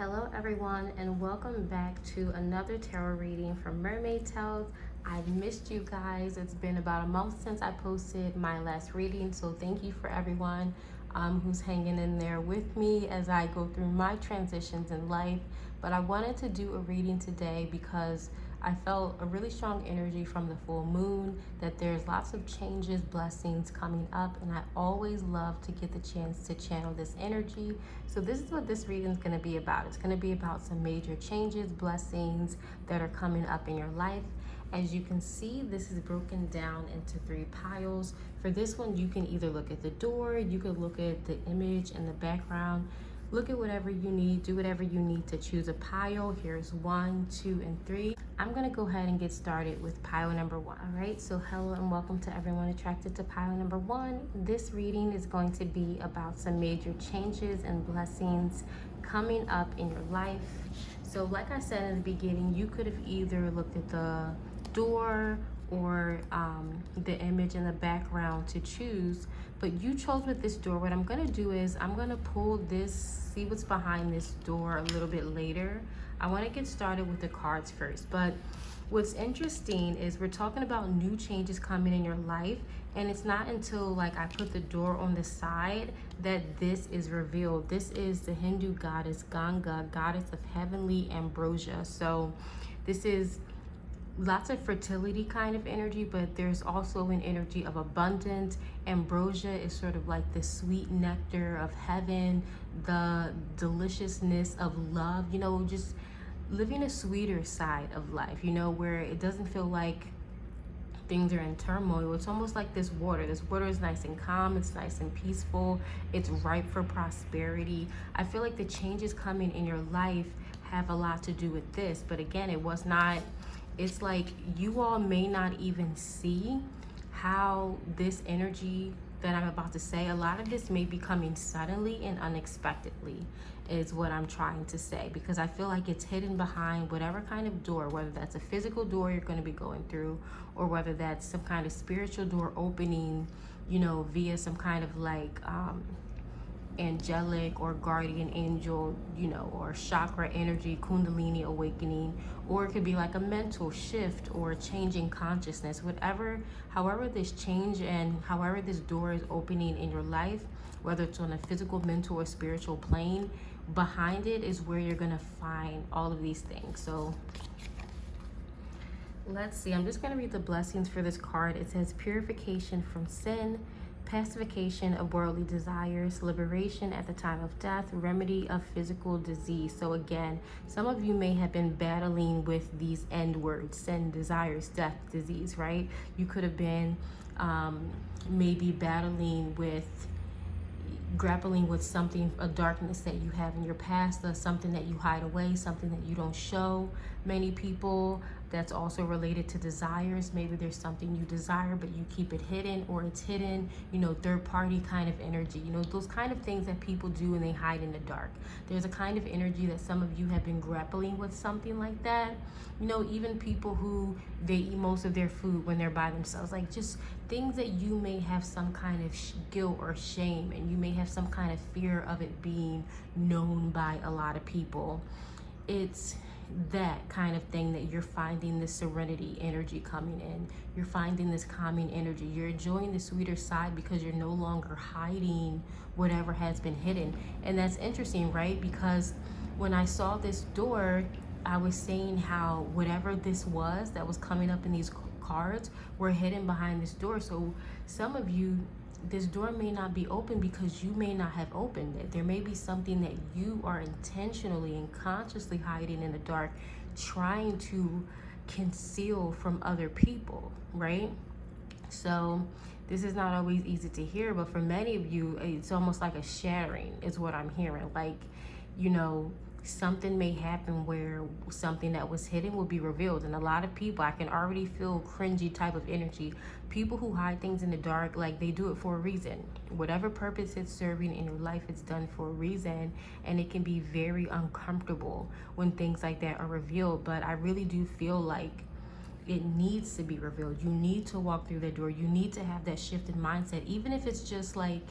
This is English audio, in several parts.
Hello everyone, and welcome back to another tarot reading from Mermaid Tales. I've missed you guys. It's been about a month since I posted my last reading, so thank you for everyone who's hanging in there with me as I go through my transitions in life. But I wanted to do a reading today because I felt a really strong energy from the full moon that there's lots of changes, blessings coming up, and I always love to get the chance to channel this energy. So this is what this reading is going to be about. It's going to be about some major changes, blessings that are coming up in your life. As you can see, this is broken down into 3 piles. For this one, you can either look at the door, you could look at the image in the background, look at whatever you need, do whatever you need to choose a pile. Here's 1, 2, and 3. I'm gonna go ahead and get started with pile number 1. All right, so hello and welcome to everyone attracted to pile number 1. This reading is going to be about some major changes and blessings coming up in your life. So like I said in the beginning, you could have either looked at the door or the image in the background to choose, but you chose with this door. What I'm gonna do is I'm gonna pull this, see what's behind this door a little bit later. I want to get started with the cards first, but what's interesting is we're talking about new changes coming in your life, and it's not until like I put the door on the side that this is revealed. This is the Hindu goddess Ganga, goddess of heavenly ambrosia. So this is lots of fertility kind of energy, but there's also an energy of abundance. Ambrosia is sort of like the sweet nectar of heaven, the deliciousness of love, you know, just living a sweeter side of life, you know, where it doesn't feel like things are in turmoil. It's almost like this water. This water is nice and calm, it's nice and peaceful, it's ripe for prosperity. I feel like the changes coming in your life have a lot to do with this, but again, it's like you all may not even see how this energy that I'm about to say, a lot of this may be coming suddenly and unexpectedly is what I'm trying to say, because I feel like it's hidden behind whatever kind of door, whether that's a physical door you're going to be going through, or whether that's some kind of spiritual door opening, you know, via some kind of like angelic or guardian angel, you know, or chakra energy, kundalini awakening, or it could be like a mental shift or changing consciousness. However this change and however this door is opening in your life, whether it's on a physical, mental, or spiritual plane, behind it is where you're gonna find all of these things. So let's see, I'm just gonna read the blessings for this card. It says purification from sin, pacification of worldly desires, liberation at the time of death, remedy of physical disease. So again, some of you may have been battling with these end words: sin, desires, death, disease, right? You could have been maybe grappling with something, a darkness that you have in your past, something that you hide away, something that you don't show many people. That's also related to desires. Maybe there's something you desire but you keep it hidden, or it's hidden, you know, third party kind of energy, you know, those kind of things that people do and they hide in the dark. There's a kind of energy that some of you have been grappling with something like that. You know, even people who they eat most of their food when they're by themselves, like just things that you may have some kind of guilt or shame, and you may have some kind of fear of it being known by a lot of people. It's that kind of thing that you're finding this serenity energy coming in. You're finding this calming energy. You're enjoying the sweeter side because you're no longer hiding whatever has been hidden. And that's interesting, right? Because when I saw this door, I was saying how whatever this was that was coming up in these cards were hidden behind this door. So some of you, this door may not be open because you may not have opened it. There may be something that you are intentionally and consciously hiding in the dark, trying to conceal from other people, right? So this is not always easy to hear, but for many of you, it's almost like a shattering is what I'm hearing. Like, you know, something may happen where something that was hidden will be revealed. And a lot of people, I can already feel cringy type of energy. People who hide things in the dark, like they do it for a reason. Whatever purpose it's serving in your life, it's done for a reason. And it can be very uncomfortable when things like that are revealed. But I really do feel like it needs to be revealed. You need to walk through that door. You need to have that shift in mindset, even if it's just like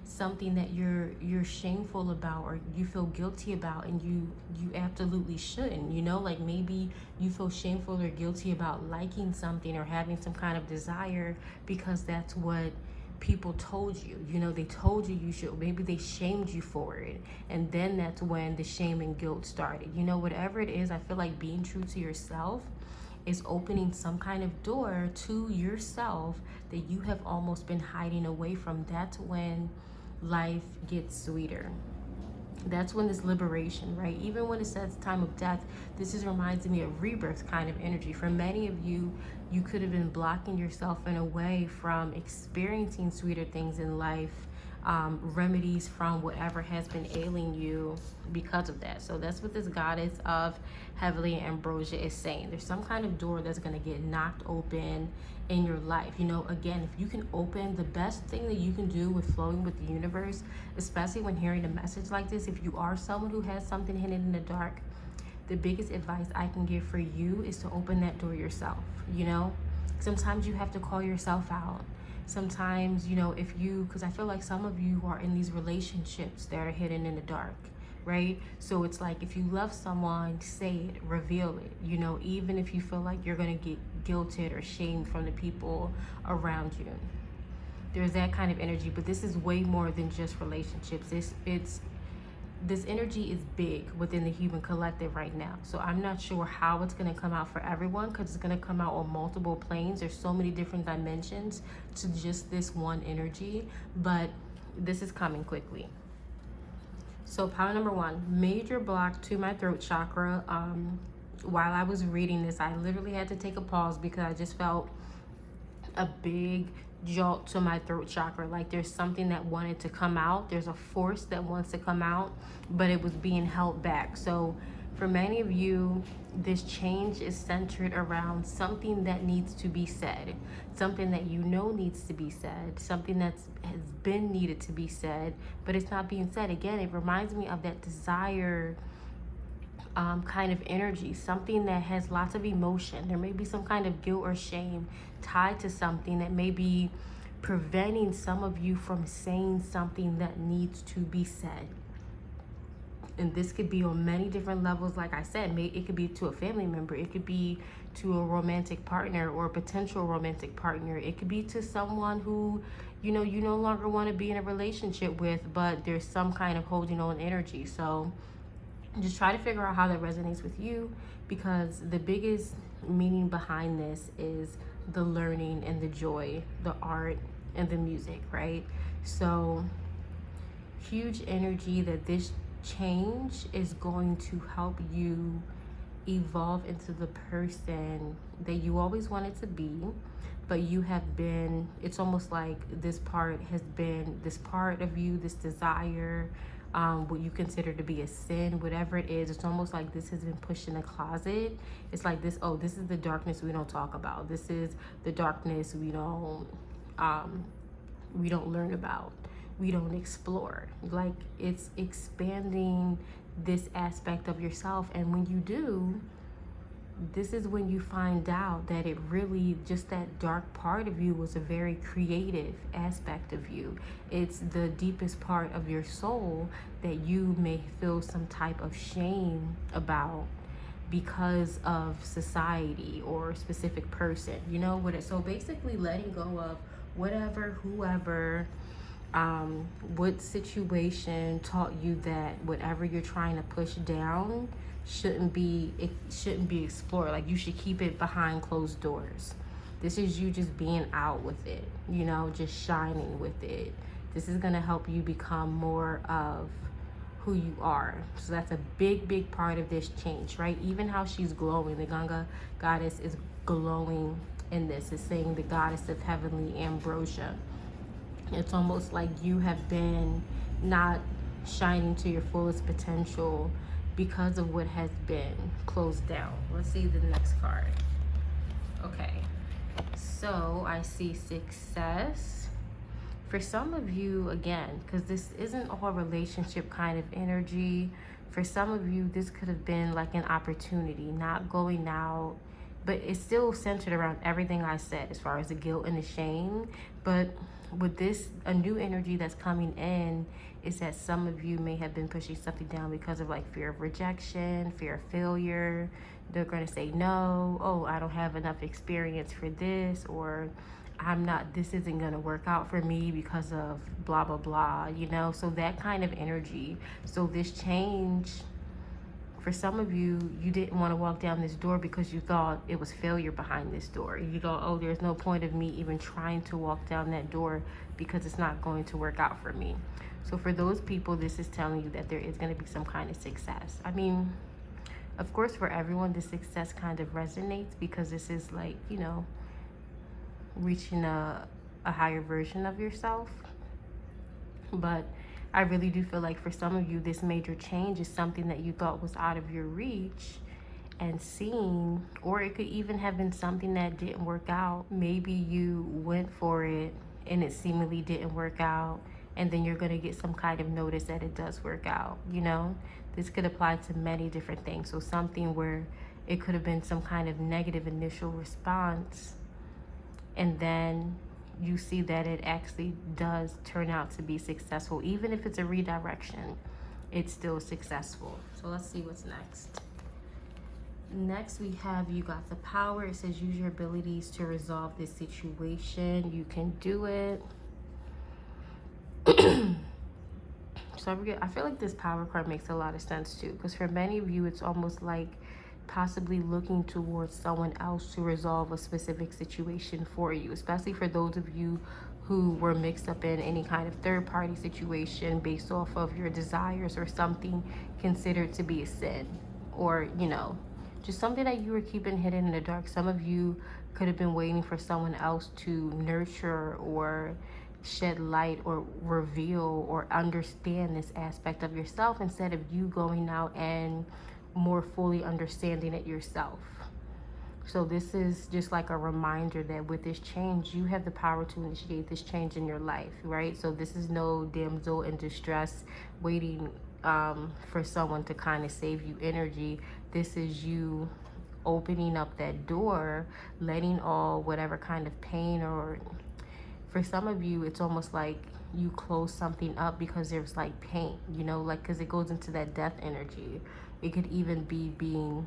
something that you're shameful about or you feel guilty about, and you absolutely shouldn't, you know. Like maybe you feel shameful or guilty about liking something or having some kind of desire because that's what people told you, you know. They told you should, maybe they shamed you for it, and then that's when the shame and guilt started, you know. Whatever it is, I feel like being true to yourself is opening some kind of door to yourself that you have almost been hiding away from. That's when life gets sweeter. That's when this liberation, right? Even when it says time of death, this is reminding me of rebirth kind of energy. For many of you, you could have been blocking yourself in a way from experiencing sweeter things in life, remedies from whatever has been ailing you because of that. So that's what this goddess of heavily ambrosia is saying. There's some kind of door that's going to get knocked open in your life. You know, again, if you can open, the best thing that you can do with flowing with the universe, especially when hearing a message like this, if you are someone who has something hidden in the dark, the biggest advice I can give for you is to open that door yourself. You know, sometimes you have to call yourself out. Sometimes, you know, if you, because I feel like some of you are in these relationships that are hidden in the dark, right? So it's like, if you love someone, say it, reveal it, you know, even if you feel like you're going to get guilted or shamed from the people around you. There's that kind of energy, but this is way more than just relationships. This energy is big within the human collective right now. So I'm not sure how it's going to come out for everyone, because it's going to come out on multiple planes. There's so many different dimensions to just this one energy, but this is coming quickly. So power number 1, major block to my throat chakra. While I was reading this, I literally had to take a pause because I just felt a big jolt to my throat chakra. Like there's something that wanted to come out. There's a force that wants to come out, but it was being held back. So for many of you, this change is centered around something that needs to be said, something that you know needs to be said, something that has been needed to be said, but it's not being said. Again, it reminds me of that desire kind of energy, something that has lots of emotion. There may be some kind of guilt or shame tied to something that may be preventing some of you from saying something that needs to be said. And this could be on many different levels. Like I said, it could be to a family member, it could be to a romantic partner or a potential romantic partner, it could be to someone who, you know, you no longer want to be in a relationship with, but there's some kind of holding on energy. So just try to figure out how that resonates with you, because the biggest meaning behind this is the learning and the joy, the art and the music, right? So huge energy that this change is going to help you evolve into the person that you always wanted to be, but you have been, it's almost like this part has been, this part of you, this desire, what you consider to be a sin, whatever it is, it's almost like this has been pushed in a closet. It's like this, oh, this is the darkness we don't talk about. This is the darkness we don't learn about. We don't explore. Like it's expanding this aspect of yourself. And when you do, this is when you find out that it really, just that dark part of you was a very creative aspect of you. It's the deepest part of your soul that you may feel some type of shame about because of society or a specific person, you know what? So basically letting go of whatever, whoever, what situation taught you that whatever you're trying to push down shouldn't be explored. Like you should keep it behind closed doors. This is you just being out with it, you know, just shining with it. This is going to help you become more of who you are. So that's a big part of this change, right? Even how she's glowing, the Ganga goddess is glowing in this. It's saying the goddess of heavenly ambrosia. It's almost like you have been not shining to your fullest potential because of what has been closed down. Let's see the next card. Okay, so I see success. For some of you, again, because this isn't all relationship kind of energy, for some of you, this could have been like an opportunity, not going out, but it's still centered around everything I said as far as the guilt and the shame. But with this, a new energy that's coming in is that some of you may have been pushing something down because of like fear of rejection, fear of failure. They're going to say no. Oh, I don't have enough experience for this, or this isn't going to work out for me because of blah, blah, blah, you know? So that kind of energy. So this change, for some of you, you didn't want to walk down this door because you thought it was failure behind this door. You thought, oh, there's no point of me even trying to walk down that door because it's not going to work out for me. So for those people, this is telling you that there is going to be some kind of success. I mean, of course, for everyone, the success kind of resonates because this is like, you know, reaching a higher version of yourself. But I really do feel like for some of you, this major change is something that you thought was out of your reach and seeing, or it could even have been something that didn't work out. Maybe you went for it and it seemingly didn't work out, and then you're going to get some kind of notice that it does work out, you know? This could apply to many different things. So something where it could have been some kind of negative initial response, and then you see that it actually does turn out to be successful. Even if it's a redirection, it's still successful. So let's see what's next. Next, we have you got the power. It says use your abilities to resolve this situation. You can do it. So I feel like this power card makes a lot of sense too, because for many of you, it's almost like possibly looking towards someone else to resolve a specific situation for you, especially for those of you who were mixed up in any kind of third-party situation based off of your desires or something considered to be a sin, or, you know, just something that you were keeping hidden in the dark. Some of you could have been waiting for someone else to nurture or shed light or reveal or understand this aspect of yourself instead of you going out and more fully understanding it yourself. So this is just like a reminder that with this change, you have the power to initiate this change in your life, right? So this is no damsel in distress waiting for someone to kind of save you energy. This is you opening up that door, letting all whatever kind of pain, or for some of you, it's almost like you close something up because there's like pain, you know, like, because it goes into that death energy. It could even be being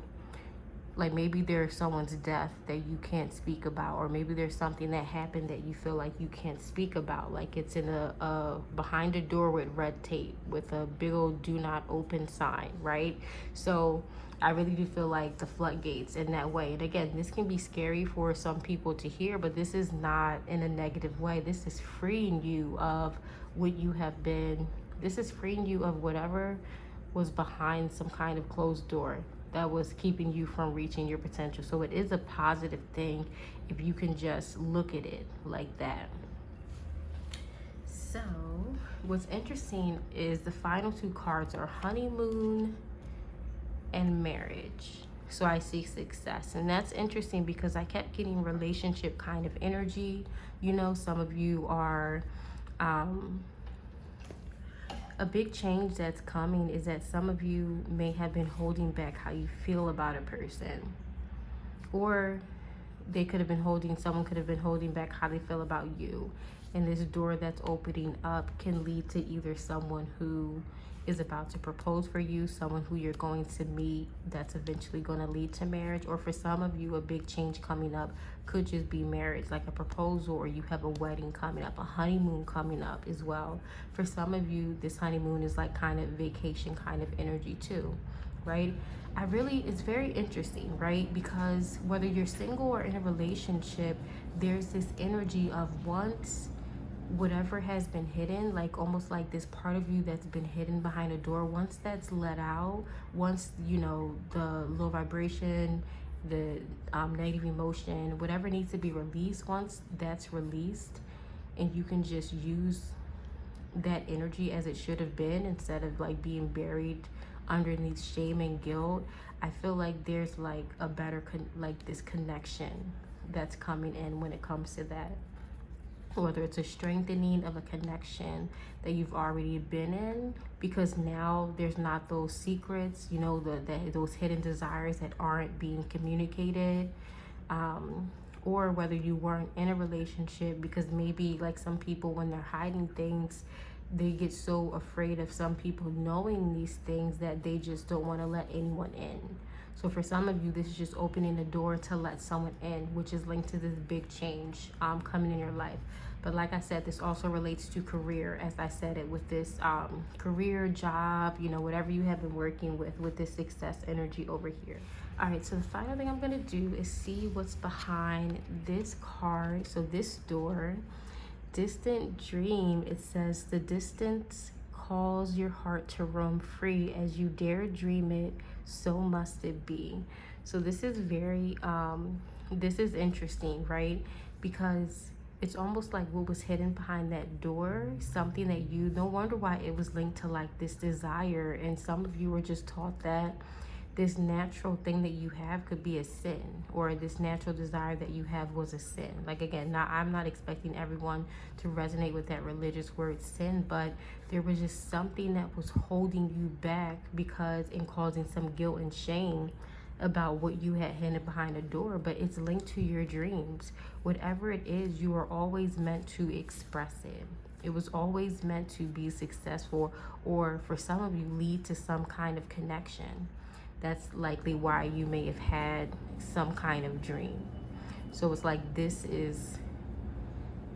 like, maybe there's someone's death that you can't speak about, or maybe there's something that happened that you feel like you can't speak about, like it's in a behind a door with red tape with a big old do not open sign, right? So I really do feel like the floodgates in that way. And again, this can be scary for some people to hear, but this is not in a negative way. This is freeing you of what you have been. This is freeing you of whatever was behind some kind of closed door that was keeping you from reaching your potential. So it is a positive thing if you can just look at it like that. So what's interesting is the final two cards are honeymoon and marriage. So I see success, and that's interesting because I kept getting relationship kind of energy. You know, some of you are a big change that's coming is that some of you may have been holding back how you feel about a person, or someone could have been holding back how they feel about you. And this door that's opening up can lead to either someone who is about to propose for you, someone who you're going to meet that's eventually going to lead to marriage, or for some of you, a big change coming up could just be marriage, like a proposal, or you have a wedding coming up, a honeymoon coming up as well. For some of you, this honeymoon is like kind of vacation kind of energy too, right? It's very interesting, right? Because whether you're single or in a relationship, there's this energy of once whatever has been hidden, like almost like this part of you that's been hidden behind a door, once that's let out, once, you know, the low vibration, the negative emotion, whatever needs to be released, once that's released and you can just use that energy as it should have been instead of like being buried underneath shame and guilt, I feel like there's like a better this connection that's coming in when it comes to that. Whether it's a strengthening of a connection that you've already been in, because now there's not those secrets, you know, those hidden desires that aren't being communicated, or whether you weren't in a relationship, because maybe like some people, when they're hiding things, they get so afraid of some people knowing these things that they just don't want to let anyone in. So for some of you, this is just opening the door to let someone in, which is linked to this big change coming in your life. But like I said, this also relates to career, as I said it, with this career, job, you know, whatever you have been working with this success energy over here. All right, so the final thing I'm going to do is see what's behind this card. So this door, distant dream, it says the distance calls your heart to roam free. As you dare dream it, so must it be. So this is very, this is interesting, right? Because it's almost like what was hidden behind that door, something that you, no wonder why it was linked to like this desire. And some of you were just taught that this natural thing that you have could be a sin, or this natural desire that you have was a sin. Like, again, now I'm not expecting everyone to resonate with that religious word sin, but there was just something that was holding you back because and causing some guilt and shame about what you had hidden behind a door. But it's linked to your dreams. Whatever it is, you are always meant to express it. It was always meant to be successful, or for some of you, lead to some kind of connection. That's likely why you may have had some kind of dream. So it's like this is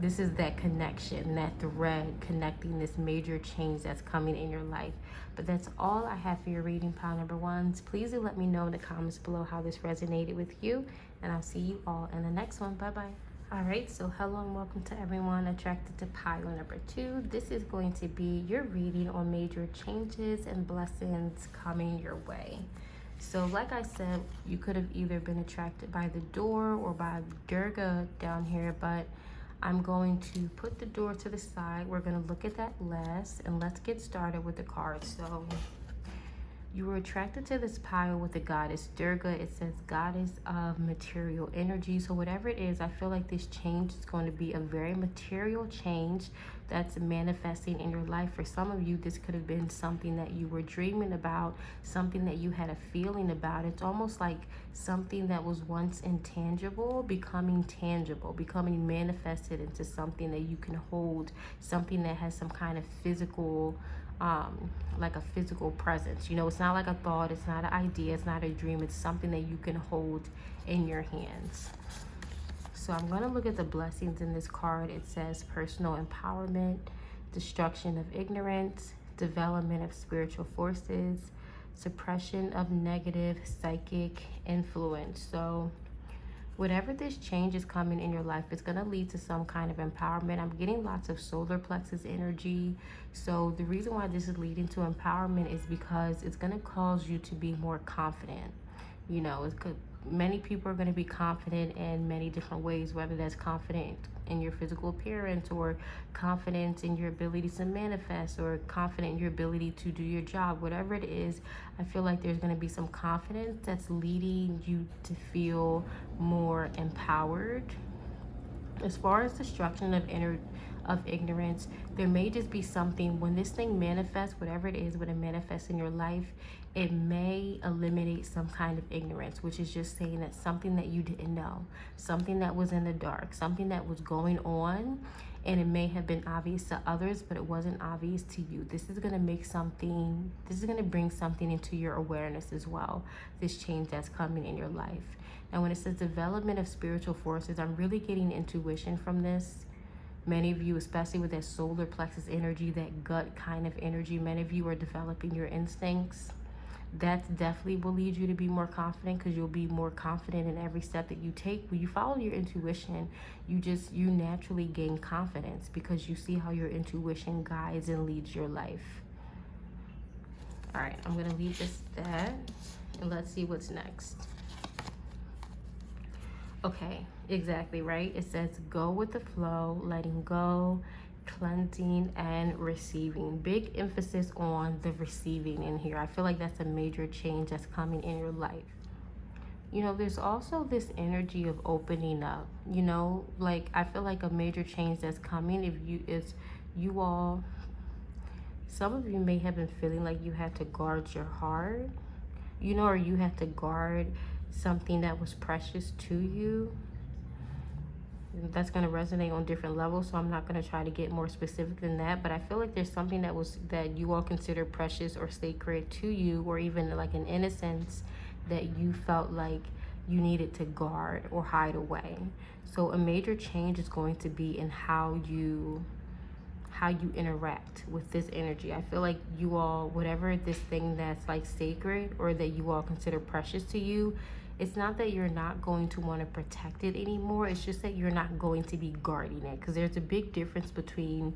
that connection, that thread connecting this major change that's coming in your life. But that's all I have for your reading, pile number ones. Please do let me know in the comments below how this resonated with you, and I'll see you all in the next one. Bye bye. All right, so hello and welcome to everyone attracted to pile number 2. This is going to be your reading on major changes and blessings coming your way. So like I said, you could have either been attracted by the door or by Durga down here, but I'm going to put the door to the side. We're going to look at that last, and let's get started with the cards. So you were attracted to this pile with the goddess Durga. It says goddess of material energy. So whatever it is, I feel like this change is going to be a very material change that's manifesting in your life. For some of you, this could have been something that you were dreaming about, something that you had a feeling about. It's almost like something that was once intangible becoming tangible, becoming manifested into something that you can hold, something that has some kind of physical like a physical presence. You know, it's not like a thought, it's not an idea, it's not a dream, it's something that you can hold in your hands. So I'm going to look at the blessings in this card. It says personal empowerment, destruction of ignorance, development of spiritual forces, suppression of negative psychic influence. So whatever this change is coming in your life, it's going to lead to some kind of empowerment. I'm getting lots of solar plexus energy. So the reason why this is leading to empowerment is because it's going to cause you to be more confident. You know, many people are going to be confident in many different ways, whether that's confident in your physical appearance, or confidence in your ability to manifest, or confident in your ability to do your job. Whatever it is, I feel like there's going to be some confidence that's leading you to feel more empowered. As far as destruction of ignorance, there may just be something, when this thing manifests, whatever it is, when it manifests in your life, it may eliminate some kind of ignorance, which is just saying that something that you didn't know, something that was in the dark, something that was going on, and it may have been obvious to others, but it wasn't obvious to you. This is going to bring something into your awareness as well, this change that's coming in your life. Now, when it says development of spiritual forces, I'm really getting intuition from this. Many of you, especially with that solar plexus energy, that gut kind of energy, many of you are developing your instincts. That definitely will lead you to be more confident, because you'll be more confident in every step that you take. When you follow your intuition, you naturally gain confidence, because you see how your intuition guides and leads your life. All right, I'm going to leave this that, and let's see what's next. Okay, exactly right. It says go with the flow, letting go, cleansing, and receiving. Big emphasis on the receiving in here. I feel like that's a major change that's coming in your life. You know, there's also this energy of opening up. You know, like I feel like a major change that's coming, some of you may have been feeling like you had to guard your heart, you know, or you had to guard something that was precious to you. That's going to resonate on different levels, so I'm not going to try to get more specific than that. But I feel like there's something that you all consider precious or sacred to you, or even like an innocence that you felt like you needed to guard or hide away. So a major change is going to be in how you interact with this energy. I feel like you all, whatever this thing that's like sacred or that you all consider precious to you, it's not that you're not going to want to protect it anymore. It's just that you're not going to be guarding it, because there's a big difference between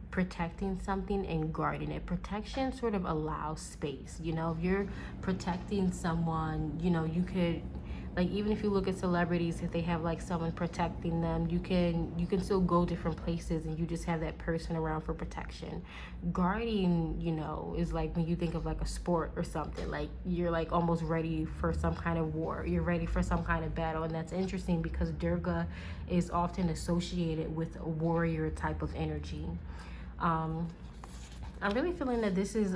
protecting something and guarding it. Protection sort of allows space. You know, if you're protecting someone, you know, you could, like, even if you look at celebrities, if they have like someone protecting them, you can still go different places and you just have that person around for protection. Guarding, you know, is like when you think of like a sport or something, like you're like almost ready for some kind of war, you're ready for some kind of battle. And that's interesting because Durga is often associated with a warrior type of energy. I'm really feeling that this is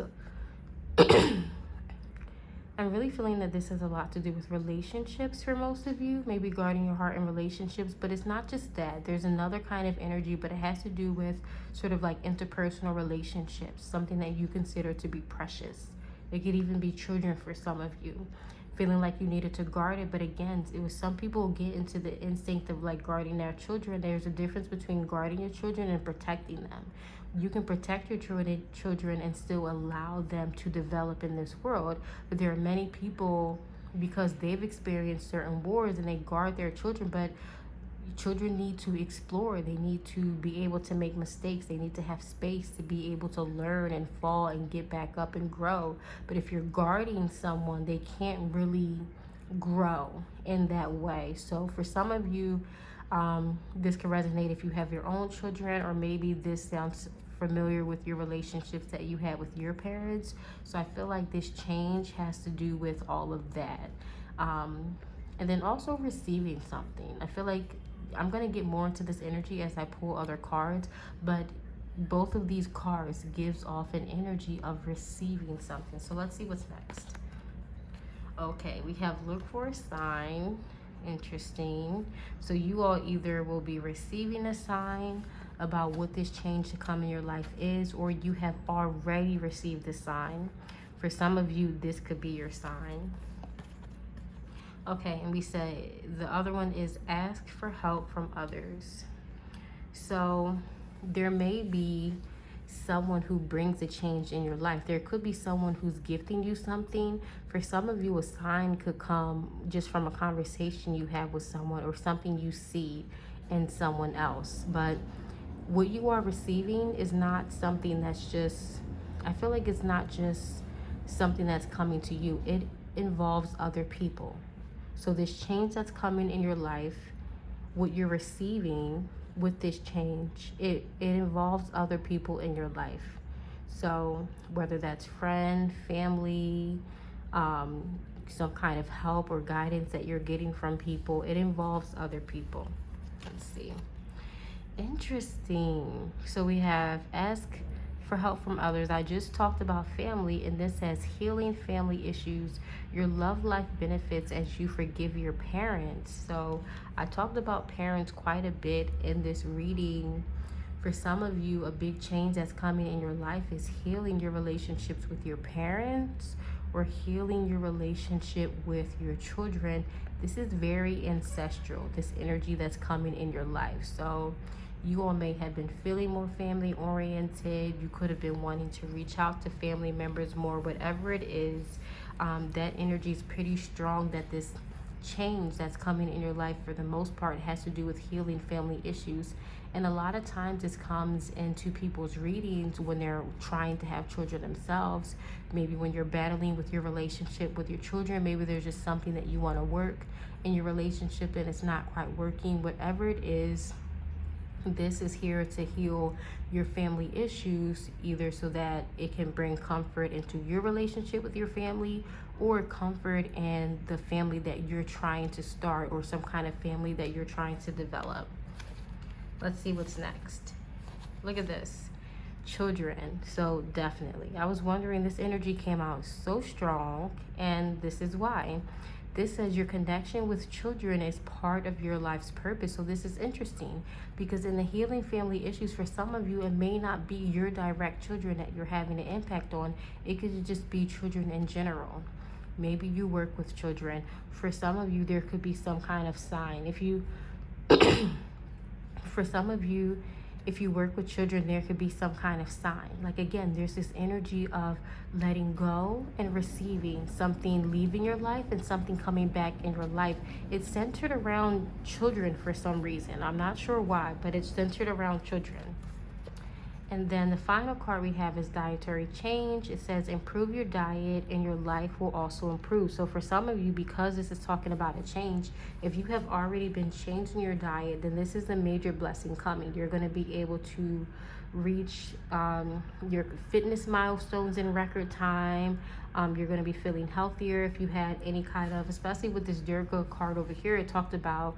I'm really feeling that this has a lot to do with relationships for most of you, maybe guarding your heart in relationships, but it's not just that. There's another kind of energy, but it has to do with sort of like interpersonal relationships, something that you consider to be precious. It could even be children for some of you, feeling like you needed to guard it. But again, it was some people get into the instinct of like guarding their children. There's a difference between guarding your children and protecting them. You can protect your children and still allow them to develop in this world. But there are many people, because they've experienced certain wars, and they guard their children. But children need to explore. They need to be able to make mistakes. They need to have space to be able to learn and fall and get back up and grow. But if you're guarding someone, they can't really grow in that way. So for some of you, this can resonate if you have your own children, or maybe this sounds familiar with your relationships that you had with your parents. So I feel like this change has to do with all of that. And then also receiving something. I feel like I'm going to get more into this energy as I pull other cards, but both of these cards gives off an energy of receiving something. So let's see what's next. Okay, we have look for a sign. Interesting. So you all either will be receiving a sign about what this change to come in your life is, or you have already received the sign. For some of you, this could be your sign. Okay, and we say the other one is ask for help from others. So there may be someone who brings a change in your life. There could be someone who's gifting you something. For some of you, a sign could come just from a conversation you have with someone, or something you see in someone else. But what you are receiving is not something that's just, I feel like it's not just something that's coming to you. It involves other people. So this change that's coming in your life, what you're receiving with this change, it involves other people in your life. So whether that's friend, family, some kind of help or guidance that you're getting from people, it involves other people. Let's see. Interesting. So we have ask for help from others. I just talked about family, and this says healing family issues. Your love life benefits as you forgive your parents. So I talked about parents quite a bit in this reading. For some of you, a big change that's coming in your life is healing your relationships with your parents, or healing your relationship with your children. This is very ancestral, this energy that's coming in your life. So you all may have been feeling more family oriented. You could have been wanting to reach out to family members more. Whatever it is, that energy is pretty strong, that this change that's coming in your life for the most part has to do with healing family issues. And a lot of times this comes into people's readings when they're trying to have children themselves. Maybe when you're battling with your relationship with your children, maybe there's just something that you want to work in your relationship and it's not quite working. Whatever it is, this is here to heal your family issues, either so that it can bring comfort into your relationship with your family, or comfort in the family that you're trying to start, or some kind of family that you're trying to develop. Let's see what's next. Look at this. Children. So definitely, I was wondering, this energy came out so strong, and this is why. This says your connection with children is part of your life's purpose. So this is interesting because in the healing family issues, for some of you, it may not be your direct children that you're having an impact on. It could just be children in general. Maybe you work with children. For some of you, there could be some kind of sign. If you, for some of you, if you work with children, there could be some kind of sign. Like again, there's this energy of letting go and receiving, something leaving your life and something coming back in your life. It's centered around children for some reason. I'm not sure why, but it's centered around children. And then the final card we have is dietary change. It says improve your diet and your life will also improve. So for some of you, because this is talking about a change, if you have already been changing your diet, then this is a major blessing coming. You're going to be able to reach your fitness milestones in record time. You're going to be feeling healthier. If you had any kind of, especially with this Durga card over here, it talked about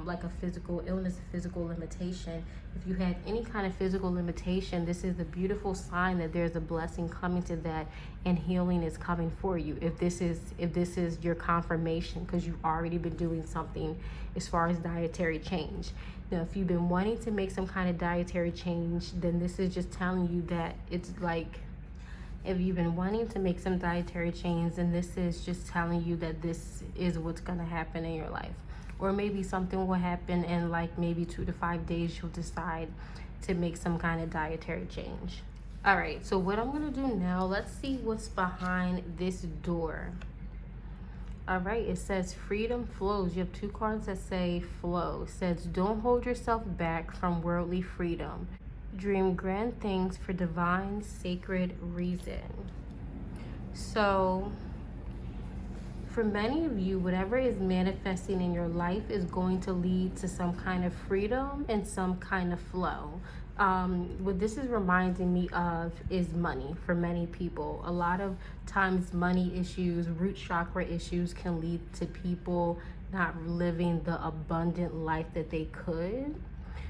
like a physical illness, a physical limitation. If you had any kind of physical limitation, this is a beautiful sign that there's a blessing coming to that and healing is coming for you. If this is your confirmation, because you've already been doing something as far as dietary change. Now, if you've been wanting to make some kind of dietary change, then this is just telling you that it's like, if you've been wanting to make some dietary change, then this is just telling you that this is what's going to happen in your life. Or maybe something will happen in like maybe 2 to 5 days, you'll decide to make some kind of dietary change. All right, so what I'm going to do now, let's see what's behind this door. All right, it says freedom flows. You have 2 cards that say flow. It says don't hold yourself back from worldly freedom. Dream grand things for divine sacred reason. So for many of you, whatever is manifesting in your life is going to lead to some kind of freedom and some kind of flow. What this is reminding me of is money for many people. A lot of times money issues, root chakra issues can lead to people not living the abundant life that they could.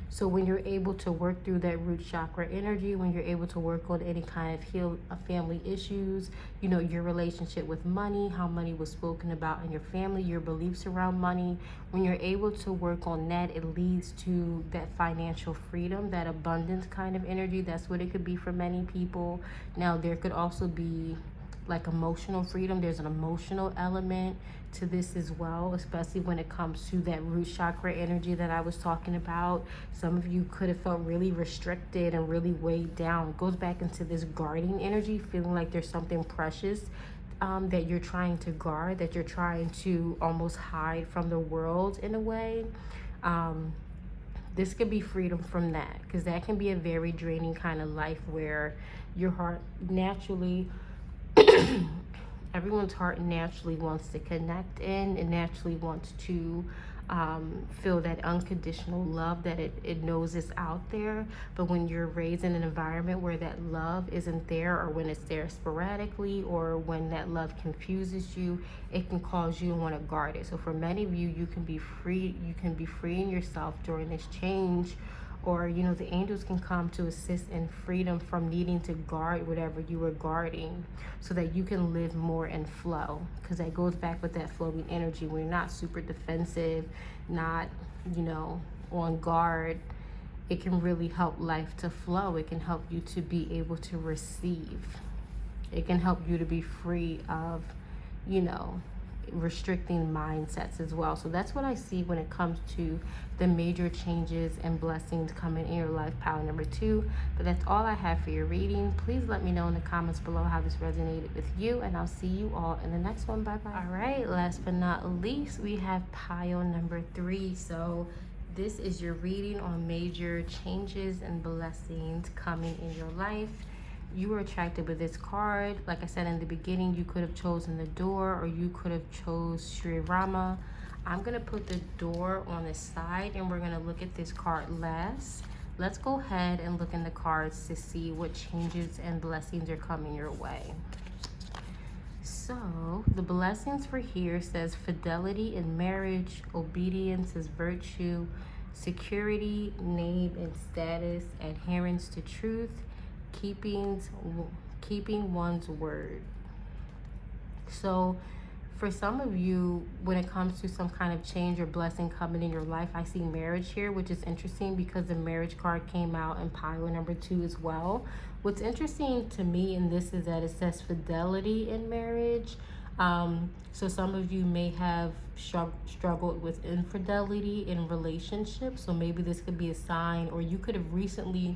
So when you're able to work through that root chakra energy, when you're able to work on any kind of family issues, you know, your relationship with money, how money was spoken about in your family, your beliefs around money, when you're able to work on that, it leads to that financial freedom, that abundance kind of energy. That's what it could be for many people. Now, there could also be like emotional freedom. There's an emotional element to this as well, especially when it comes to that root chakra energy that I was talking about. Some of you could have felt really restricted and really weighed down. It goes back into this guarding energy, feeling like there's something precious that you're trying to guard, that you're trying to almost hide from the world in a way. This could be freedom from that, because that can be a very draining kind of life where your heart naturally everyone's heart naturally wants to connect in and naturally wants to feel that unconditional love that it knows is out there. But when you're raised in an environment where that love isn't there, or when it's there sporadically, or when that love confuses you, it can cause you to want to guard it. So for many of you, you can be freeing yourself during this change. Or, you know, the angels can come to assist in freedom from needing to guard whatever you were guarding, so that you can live more in flow. Because that goes back with that flowing energy. When you're not super defensive, not, you know, on guard, it can really help life to flow. It can help you to be able to receive. It can help you to be free of, you know, restricting mindsets as well. So that's what I see when it comes to the major changes and blessings coming in your life, pile number 2. But that's all I have for your reading. Please let me know in the comments below how this resonated with you, and I'll see you all in the next one. Bye bye. All right, last but not least, we have pile number 3. So this is your reading on major changes and blessings coming in your life. You were attracted with this card. Like I said in the beginning, you could have chosen the door, or you could have chose Sri Rama. I'm gonna put the door on the side and we're gonna look at this card last. Let's go ahead and look in the cards to see what changes and blessings are coming your way. So the blessings for here says fidelity in marriage, obedience is virtue, security, name and status, adherence to truth, keeping one's word. So for some of you, when it comes to some kind of change or blessing coming in your life, I see marriage here, which is interesting because the marriage card came out in pile number 2 as well. What's interesting to me in this is that it says fidelity in marriage. So some of you may have struggled with infidelity in relationships. So maybe this could be a sign, or you could have recently,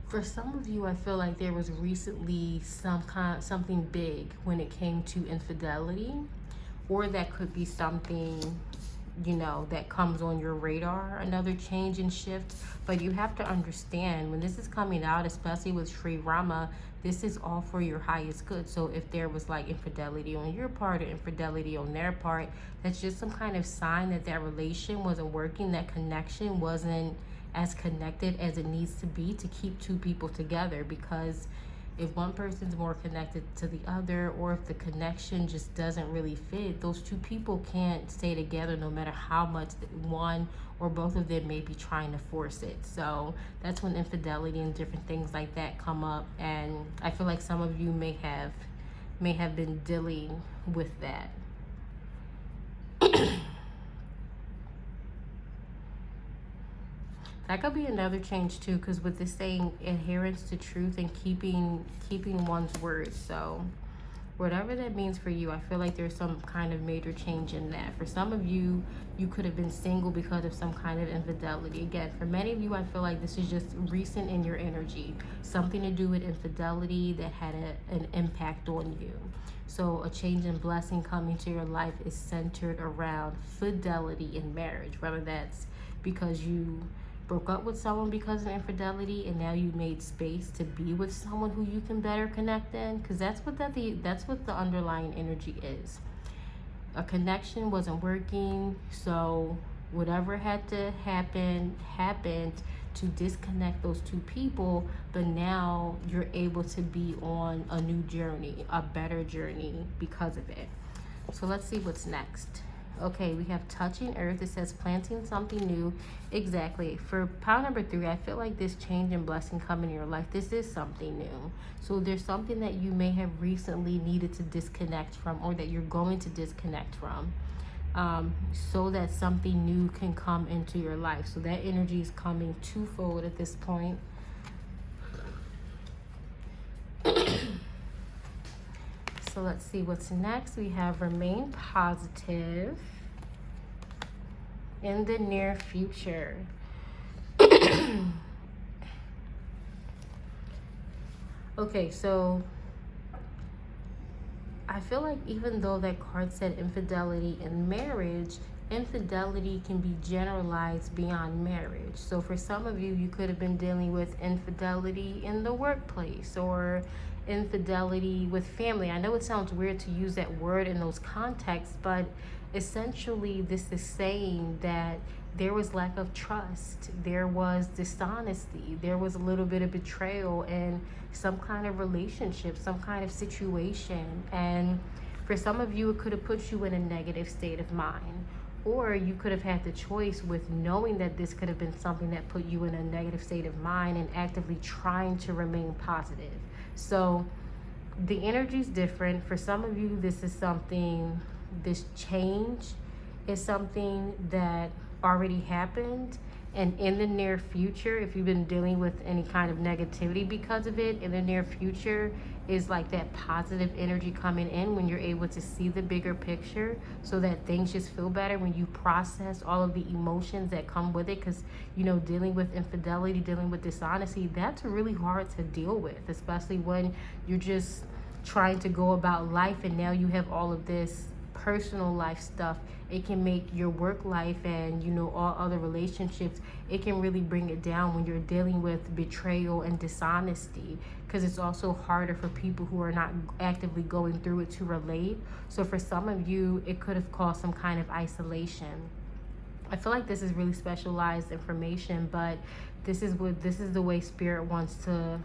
for some of you, I feel like there was recently something big when it came to infidelity, or that could be something, you know, that comes on your radar, another change and shift. But you have to understand, when this is coming out, especially with Sri Rama, this is all for your highest good. So if there was like infidelity on your part or infidelity on their part, that's just some kind of sign that that relation wasn't working, that connection wasn't as connected as it needs to be to keep two people together. Because if one person's more connected to the other, or if the connection just doesn't really fit, those two people can't stay together no matter how much one or both of them may be trying to force it. So that's when infidelity and different things like that come up, and I feel like some of you may have been dealing with that. That could be another change too, because with this saying adherence to truth and keeping one's word. So whatever that means for you, I feel like there's some kind of major change in that. For some of you, you could have been single because of some kind of infidelity. Again, for many of you, I feel like this is just recent in your energy. Something to do with infidelity that had an impact on you. So a change in blessing coming to your life is centered around fidelity in marriage, whether that's because you broke up with someone because of infidelity and now you made space to be with someone who you can better connect in, because that's what the underlying energy is. A connection wasn't working, so whatever had to happen happened to disconnect those two people, but now you're able to be on a new journey, a better journey because of it. So let's see what's next. Okay, we have touching earth. It says planting something new. Exactly. For pile number 3, I feel like this change and blessing coming in your life, this is something new. So there's something that you may have recently needed to disconnect from, or that you're going to disconnect from, so that something new can come into your life. So that energy is coming twofold at this point. So let's see what's next. We have remain positive in the near future. Okay, so I feel like even though that card said infidelity in marriage, infidelity can be generalized beyond marriage. So for some of you, you could have been dealing with infidelity in the workplace, or infidelity with family. I know it sounds weird to use that word in those contexts, but essentially this is saying that there was lack of trust, there was dishonesty, there was a little bit of betrayal in some kind of relationship, some kind of situation. And for some of you, it could have put you in a negative state of mind. Or you could have had the choice with knowing that this could have been something that put you in a negative state of mind and actively trying to remain positive. So the energy is different. For some of you, this change is something that already happened. And in the near future, if you've been dealing with any kind of negativity because of it, in the near future is like that positive energy coming in when you're able to see the bigger picture, so that things just feel better when you process all of the emotions that come with it. Because, you know, dealing with infidelity, dealing with dishonesty, that's really hard to deal with, especially when you're just trying to go about life and now you have all of this personal life stuff. It can make your work life and, you know, all other relationships, it can really bring it down when you're dealing with betrayal and dishonesty, because it's also harder for people who are not actively going through it to relate. So for some of you, it could have caused some kind of isolation. I feel like this is really specialized information, but this is the way spirit wants to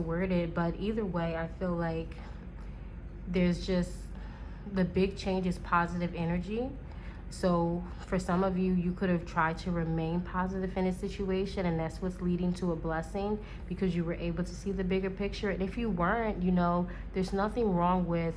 word it. But either way, I feel like there's just the big change is positive energy. So for some of you, you could have tried to remain positive in a situation, and that's what's leading to a blessing, because you were able to see the bigger picture. And if you weren't, you know, there's nothing wrong with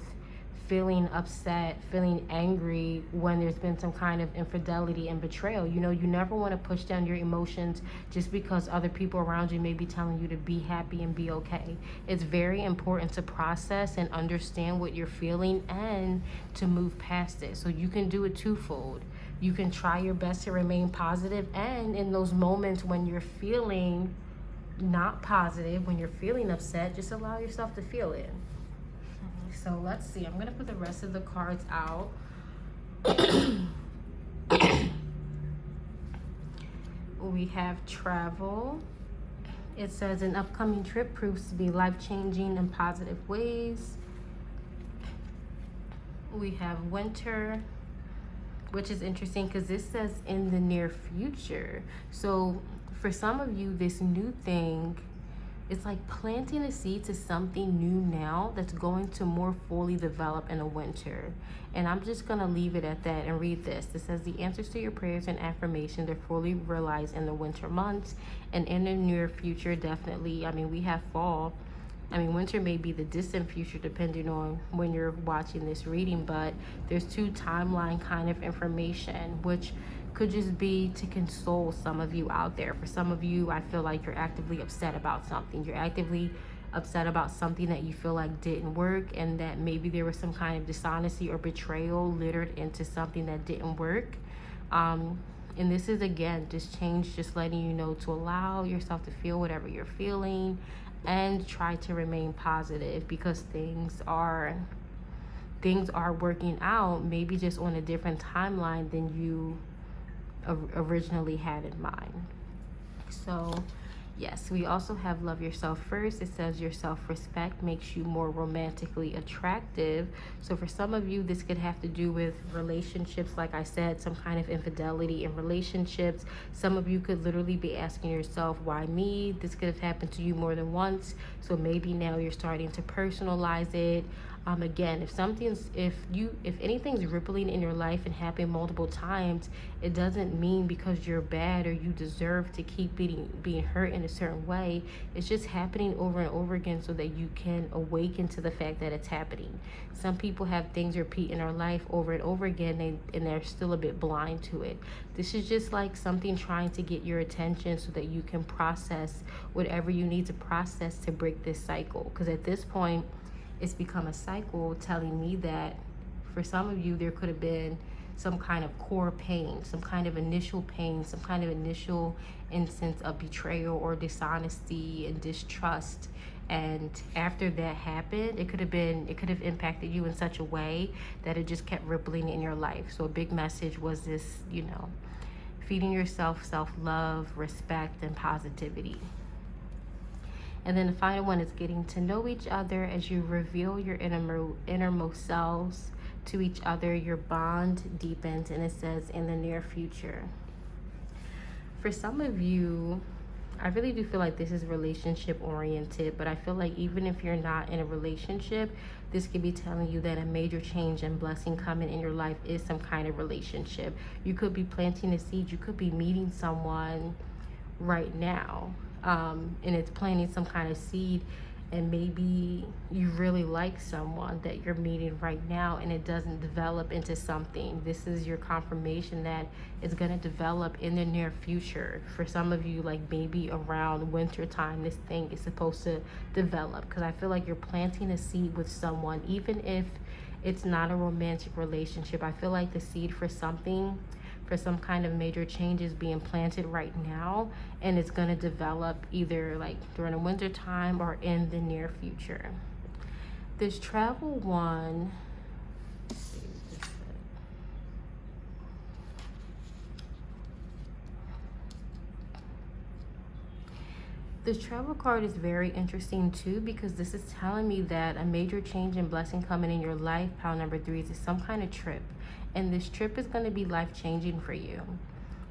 feeling upset, feeling angry when there's been some kind of infidelity and betrayal. You know, you never want to push down your emotions just because other people around you may be telling you to be happy and be okay. It's very important to process and understand what you're feeling and to move past it. So you can do it twofold. You can try your best to remain positive, and in those moments when you're feeling not positive, when you're feeling upset, just allow yourself to feel it. So let's see, I'm gonna put the rest of the cards out. We have travel. It says an upcoming trip proves to be life-changing in positive ways. We have winter, which is interesting because this says in the near future. So for some of you, this new thing, it's like planting a seed to something new now that's going to more fully develop in the winter. And I'm just gonna leave it at that and read this. It says the answers to your prayers and affirmations are fully realized in the winter months, and in the near future, definitely. I mean, we have fall. I mean, winter may be the distant future depending on when you're watching this reading, but there's two timeline kind of information, which could just be to console some of you out there. For some of you, I feel like you're actively upset about something. You're actively upset about something that you feel like didn't work, and that maybe there was some kind of dishonesty or betrayal littered into something that didn't work. And this is, again, this change just letting you know to allow yourself to feel whatever you're feeling and try to remain positive, because things are working out, maybe just on a different timeline than you originally had in mind. So yes, we also have love yourself first. It says your self-respect makes you more romantically attractive. So for some of you, this could have to do with relationships. Like I said, some kind of infidelity in relationships. Some of you could literally be asking yourself, why me? This could have happened to you more than once. So maybe now you're starting to personalize it. Again, if anything's rippling in your life and happening multiple times, it doesn't mean because you're bad or you deserve to keep being hurt in a certain way. It's just happening over and over again so that you can awaken to the fact that it's happening. Some people have things repeat in their life over and over again, and they're still a bit blind to it. This is just like something trying to get your attention so that you can process whatever you need to process to break this cycle. Because at this point, it's become a cycle, telling me that for some of you, there could have been some kind of core pain, some kind of initial pain, some kind of initial instance of betrayal or dishonesty and distrust. And after that happened, it could have impacted you in such a way that it just kept rippling in your life. So a big message was this, feeding yourself self-love, respect, and positivity. And then the final one is getting to know each other. As you reveal your innermost selves to each other, your bond deepens, and it says in the near future. For some of you, I really do feel like this is relationship oriented, but I feel like even if you're not in a relationship, this could be telling you that a major change and blessing coming in your life is some kind of relationship. You could be planting a seed. You could be meeting someone right now. And it's planting some kind of seed, and maybe you really like someone that you're meeting right now and it doesn't develop into something. This is your confirmation that it's going to develop in the near future. For some of you, like maybe around winter time, this thing is supposed to develop, because I feel like you're planting a seed with someone, even if it's not a romantic relationship. I feel like the seed for something, for some kind of major change, is being planted right now, and it's going to develop either like during the winter time or in the near future. This travel one, this travel card is very interesting too, because this is telling me that a major change and blessing coming in your life, pile number 3, is some kind of trip. And this trip is going to be life-changing for you.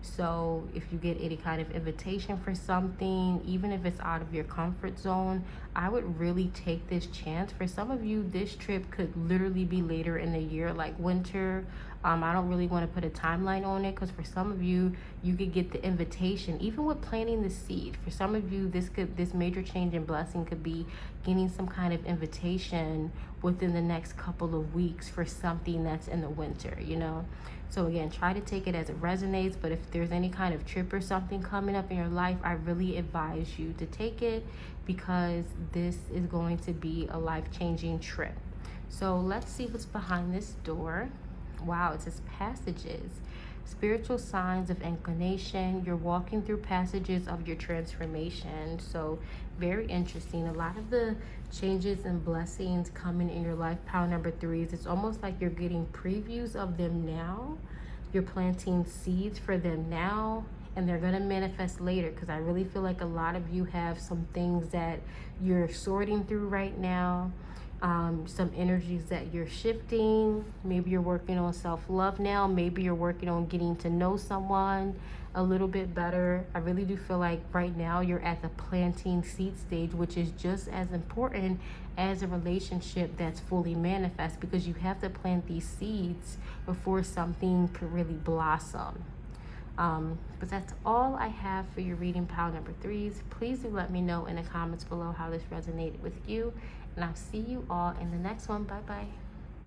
So if you get any kind of invitation for something, even if it's out of your comfort zone, I would really take this chance. For some of you, this trip could literally be later in the year, like winter. I don't really want to put a timeline on it, because for some of you, you could get the invitation, even with planting the seed. For some of you, this major change and blessing could be getting some kind of invitation within the next couple of weeks for something that's in the winter, you know. So again, try to take it as it resonates, but if there's any kind of trip or something coming up in your life, I really advise you to take it, because this is going to be a life-changing trip. So let's see what's behind this door. Wow, it says passages. Spiritual signs of inclination. You're walking through passages of your transformation. So very interesting. A lot of the changes and blessings coming in your life, pile number 3s, it's almost like you're getting previews of them now. You're planting seeds for them now, and they're going to manifest later, because I really feel like a lot of you have some things that you're sorting through right now. Some energies that you're shifting. Maybe you're working on self-love now. Maybe you're working on getting to know someone a little bit better. I really do feel like right now you're at the planting seed stage, which is just as important as a relationship that's fully manifest, because you have to plant these seeds before something could really blossom. But that's all I have for your reading, pile number 3s. Please do let me know in the comments below how this resonated with you, and I'll see you all in the next one. Bye bye.